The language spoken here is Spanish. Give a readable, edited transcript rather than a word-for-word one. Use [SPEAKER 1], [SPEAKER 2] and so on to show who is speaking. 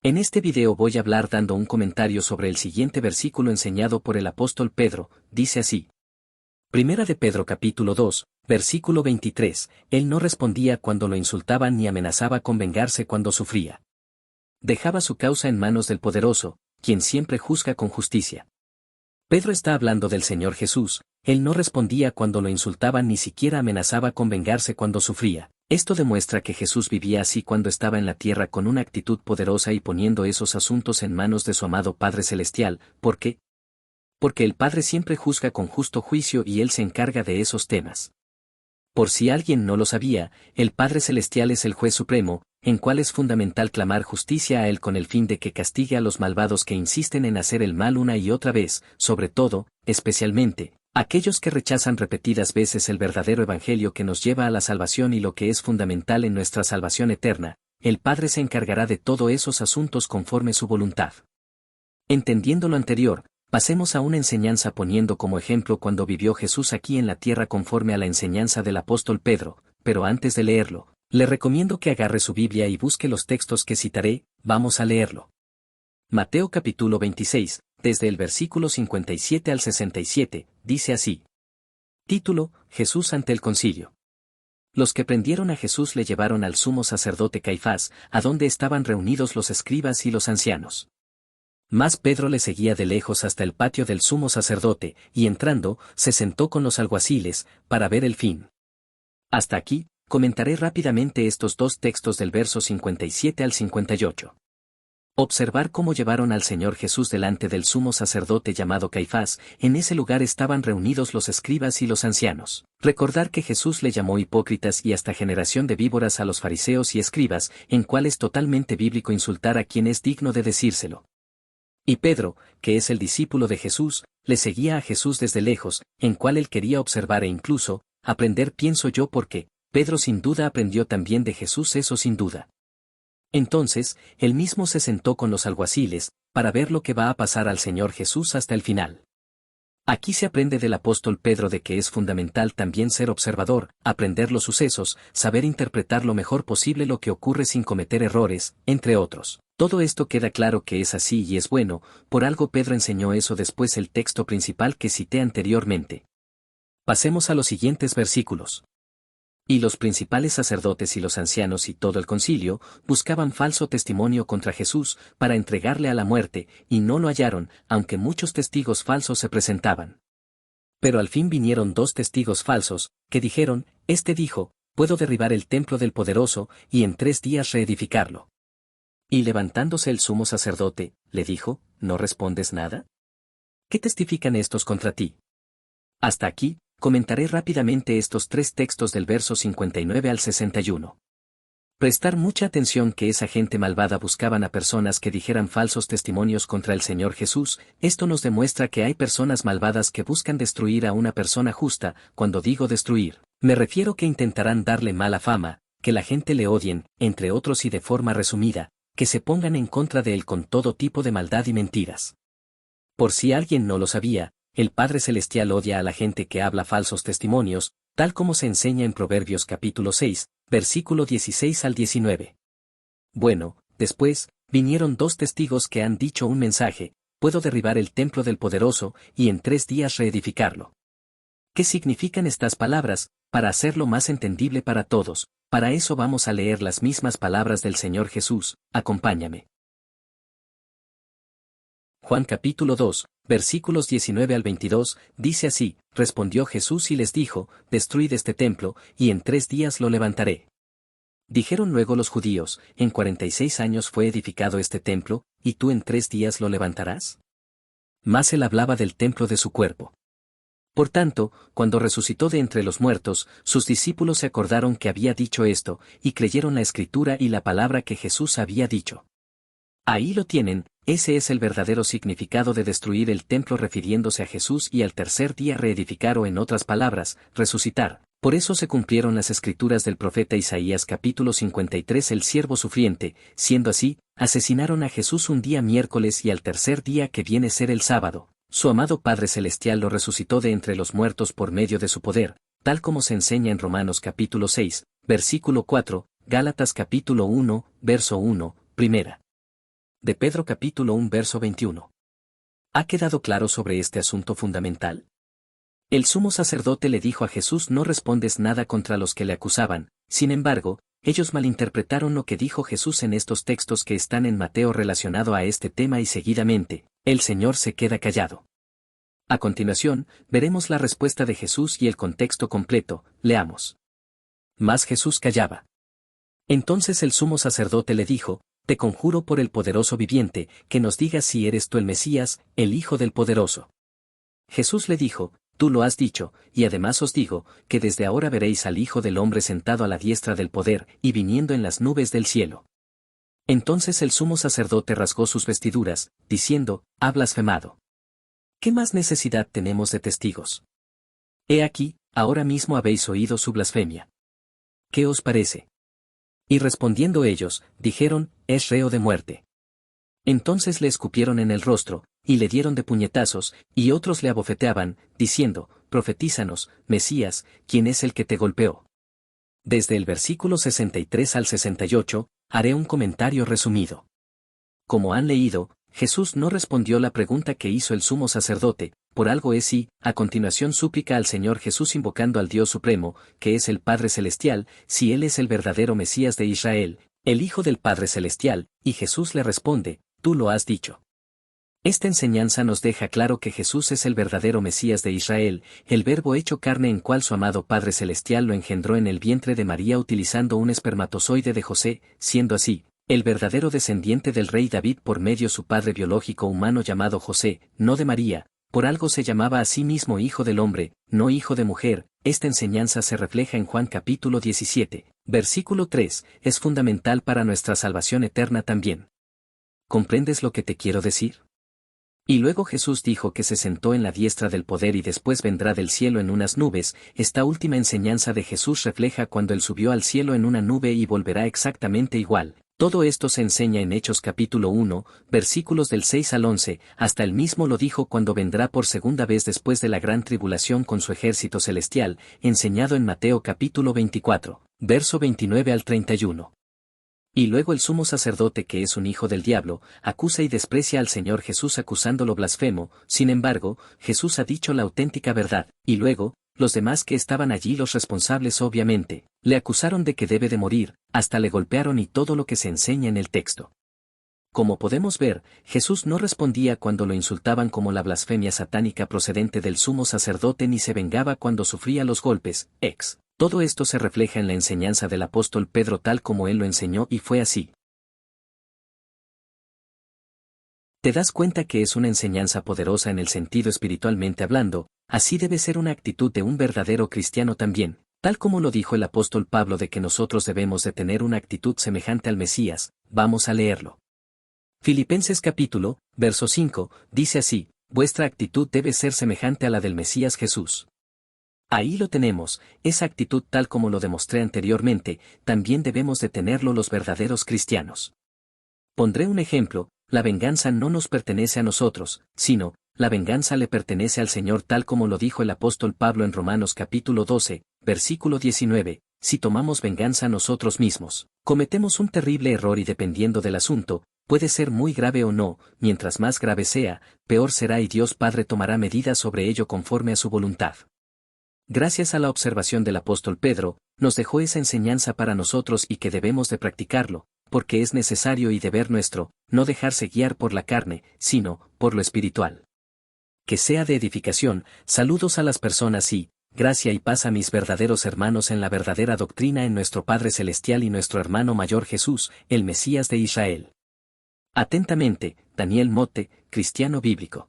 [SPEAKER 1] En este video voy a hablar dando un comentario sobre el siguiente versículo enseñado por el apóstol Pedro, dice así. Primera de Pedro capítulo 2, versículo 23, él no respondía cuando lo insultaban ni amenazaba con vengarse cuando sufría. Dejaba su causa en manos del poderoso, quien siempre juzga con justicia. Pedro está hablando del Señor Jesús, él no respondía cuando lo insultaban ni siquiera amenazaba con vengarse cuando sufría. Esto demuestra que Jesús vivía así cuando estaba en la tierra con una actitud poderosa y poniendo esos asuntos en manos de su amado Padre Celestial. ¿Por qué? Porque el Padre siempre juzga con justo juicio y Él se encarga de esos temas. Por si alguien no lo sabía, el Padre Celestial es el juez supremo, en cual es fundamental clamar justicia a Él con el fin de que castigue a los malvados que insisten en hacer el mal una y otra vez, sobre todo, especialmente, aquellos que rechazan repetidas veces el verdadero Evangelio que nos lleva a la salvación y lo que es fundamental en nuestra salvación eterna. El Padre se encargará de todos esos asuntos conforme su voluntad. Entendiendo lo anterior, pasemos a una enseñanza poniendo como ejemplo cuando vivió Jesús aquí en la tierra conforme a la enseñanza del apóstol Pedro, pero antes de leerlo, le recomiendo que agarre su Biblia y busque los textos que citaré. Vamos a leerlo. Mateo capítulo 26, desde el versículo 57 al 67, dice así. Título, Jesús ante el concilio. Los que prendieron a Jesús le llevaron al sumo sacerdote Caifás, a donde estaban reunidos los escribas y los ancianos. Mas Pedro le seguía de lejos hasta el patio del sumo sacerdote, y entrando, se sentó con los alguaciles, para ver el fin. Hasta aquí, comentaré rápidamente estos dos textos del verso 57 al 58. Observar cómo llevaron al Señor Jesús delante del sumo sacerdote llamado Caifás, en ese lugar estaban reunidos los escribas y los ancianos. Recordar que Jesús le llamó hipócritas y hasta generación de víboras a los fariseos y escribas, en cual es totalmente bíblico insultar a quien es digno de decírselo. Y Pedro, que es el discípulo de Jesús, le seguía a Jesús desde lejos, en cual él quería observar e incluso, aprender pienso yo porque, Pedro sin duda aprendió también de Jesús eso sin duda. Entonces, él mismo se sentó con los alguaciles, para ver lo que va a pasar al Señor Jesús hasta el final. Aquí se aprende del apóstol Pedro de que es fundamental también ser observador, aprender los sucesos, saber interpretar lo mejor posible lo que ocurre sin cometer errores, entre otros. Todo esto queda claro que es así y es bueno, por algo Pedro enseñó eso después el texto principal que cité anteriormente. Pasemos a los siguientes versículos. Y los principales sacerdotes y los ancianos y todo el concilio, buscaban falso testimonio contra Jesús, para entregarle a la muerte, y no lo hallaron, aunque muchos testigos falsos se presentaban. Pero al fin vinieron dos testigos falsos, que dijeron, este dijo, puedo derribar el templo del poderoso, y en 3 días reedificarlo. Y levantándose el sumo sacerdote, le dijo, ¿no respondes nada? ¿Qué testifican estos contra ti? Hasta aquí, comentaré rápidamente estos 3 textos del verso 59 al 61. Prestar mucha atención que esa gente malvada buscaban a personas que dijeran falsos testimonios contra el Señor Jesús. Esto nos demuestra que hay personas malvadas que buscan destruir a una persona justa. Cuando digo destruir, me refiero que intentarán darle mala fama, que la gente le odien, entre otros y de forma resumida, que se pongan en contra de él con todo tipo de maldad y mentiras. Por si alguien no lo sabía, el Padre Celestial odia a la gente que habla falsos testimonios, tal como se enseña en Proverbios capítulo 6, versículo 16 al 19. Bueno, después, vinieron 2 testigos que han dicho un mensaje, puedo derribar el templo del poderoso, y en 3 días reedificarlo. ¿Qué significan estas palabras? Para hacerlo más entendible para todos, para eso vamos a leer las mismas palabras del Señor Jesús, acompáñame. Juan capítulo 2, versículos 19 al 22, dice así, respondió Jesús y les dijo, destruid este templo, y en 3 días lo levantaré. Dijeron luego los judíos, en 46 años fue edificado este templo, ¿y tú en 3 días lo levantarás? Mas él hablaba del templo de su cuerpo. Por tanto, cuando resucitó de entre los muertos, sus discípulos se acordaron que había dicho esto, y creyeron la escritura y la palabra que Jesús había dicho. Ahí lo tienen, ese es el verdadero significado de destruir el templo refiriéndose a Jesús y al 3er día reedificar o en otras palabras, resucitar. Por eso se cumplieron las escrituras del profeta Isaías capítulo 53 el siervo sufriente, siendo así, asesinaron a Jesús un día miércoles y al 3er día que viene ser el sábado. Su amado Padre Celestial lo resucitó de entre los muertos por medio de su poder, tal como se enseña en Romanos capítulo 6, versículo 4, Gálatas capítulo 1, verso 1, primera de Pedro capítulo 1 verso 21. ¿Ha quedado claro sobre este asunto fundamental? El sumo sacerdote le dijo a Jesús: no respondes nada contra los que le acusaban. Sin embargo, ellos malinterpretaron lo que dijo Jesús en estos textos que están en Mateo relacionado a este tema y seguidamente, el Señor se queda callado. A continuación, veremos la respuesta de Jesús y el contexto completo. Leamos. Mas Jesús callaba. Entonces el sumo sacerdote le dijo: te conjuro por el poderoso viviente, que nos digas si eres tú el Mesías, el Hijo del Poderoso. Jesús le dijo: tú lo has dicho, y además os digo, que desde ahora veréis al Hijo del Hombre sentado a la diestra del poder, y viniendo en las nubes del cielo. Entonces el sumo sacerdote rasgó sus vestiduras, diciendo: ha blasfemado. ¿Qué más necesidad tenemos de testigos? He aquí, ahora mismo habéis oído su blasfemia. ¿Qué os parece? Y respondiendo ellos, dijeron: es reo de muerte. Entonces le escupieron en el rostro, y le dieron de puñetazos, y otros le abofeteaban, diciendo: profetízanos, Mesías, ¿quién es el que te golpeó? Desde el versículo 63 al 68, haré un comentario resumido. Como han leído, Jesús no respondió la pregunta que hizo el sumo sacerdote, por algo es y, a continuación súplica al Señor Jesús invocando al Dios Supremo, que es el Padre Celestial, si Él es el verdadero Mesías de Israel, el Hijo del Padre Celestial, y Jesús le responde: tú lo has dicho. Esta enseñanza nos deja claro que Jesús es el verdadero Mesías de Israel, el Verbo hecho carne en cual su amado Padre Celestial lo engendró en el vientre de María utilizando un espermatozoide de José, siendo así, el verdadero descendiente del rey David por medio su padre biológico humano llamado José, no de María, por algo se llamaba a sí mismo Hijo del Hombre, no hijo de mujer. Esta enseñanza se refleja en Juan capítulo 17, versículo 3, es fundamental para nuestra salvación eterna también. ¿Comprendes lo que te quiero decir? Y luego Jesús dijo que se sentó en la diestra del poder y después vendrá del cielo en unas nubes. Esta última enseñanza de Jesús refleja cuando él subió al cielo en una nube y volverá exactamente igual. Todo esto se enseña en Hechos capítulo 1, versículos del 6 al 11, hasta él mismo lo dijo cuando vendrá por segunda vez después de la gran tribulación con su ejército celestial, enseñado en Mateo capítulo 24, verso 29 al 31. Y luego el sumo sacerdote, que es un hijo del diablo, acusa y desprecia al Señor Jesús acusándolo blasfemo. Sin embargo, Jesús ha dicho la auténtica verdad, y luego, los demás que estaban allí, los responsables obviamente, le acusaron de que debe de morir, hasta le golpearon y todo lo que se enseña en el texto. Como podemos ver, Jesús no respondía cuando lo insultaban como la blasfemia satánica procedente del sumo sacerdote ni se vengaba cuando sufría los golpes. Todo esto se refleja en la enseñanza del apóstol Pedro tal como él lo enseñó y fue así. ¿Te das cuenta que es una enseñanza poderosa en el sentido espiritualmente hablando? Así debe ser una actitud de un verdadero cristiano también, tal como lo dijo el apóstol Pablo de que nosotros debemos de tener una actitud semejante al Mesías. Vamos a leerlo. Filipenses capítulo, verso 5, dice así: vuestra actitud debe ser semejante a la del Mesías Jesús. Ahí lo tenemos, esa actitud tal como lo demostré anteriormente, también debemos de tenerlo los verdaderos cristianos. Pondré un ejemplo: la venganza no nos pertenece a nosotros, sino, la venganza le pertenece al Señor tal como lo dijo el apóstol Pablo en Romanos capítulo 12, versículo 19, si tomamos venganza nosotros mismos, cometemos un terrible error y dependiendo del asunto, puede ser muy grave o no, mientras más grave sea, peor será y Dios Padre tomará medidas sobre ello conforme a su voluntad. Gracias a la observación del apóstol Pedro, nos dejó esa enseñanza para nosotros y que debemos de practicarlo, porque es necesario y deber nuestro, no dejarse guiar por la carne, sino, por lo espiritual. Que sea de edificación. Saludos a las personas y, gracia y paz a mis verdaderos hermanos en la verdadera doctrina en nuestro Padre Celestial y nuestro hermano mayor Jesús, el Mesías de Israel. Atentamente, Daniel Motte, cristiano bíblico.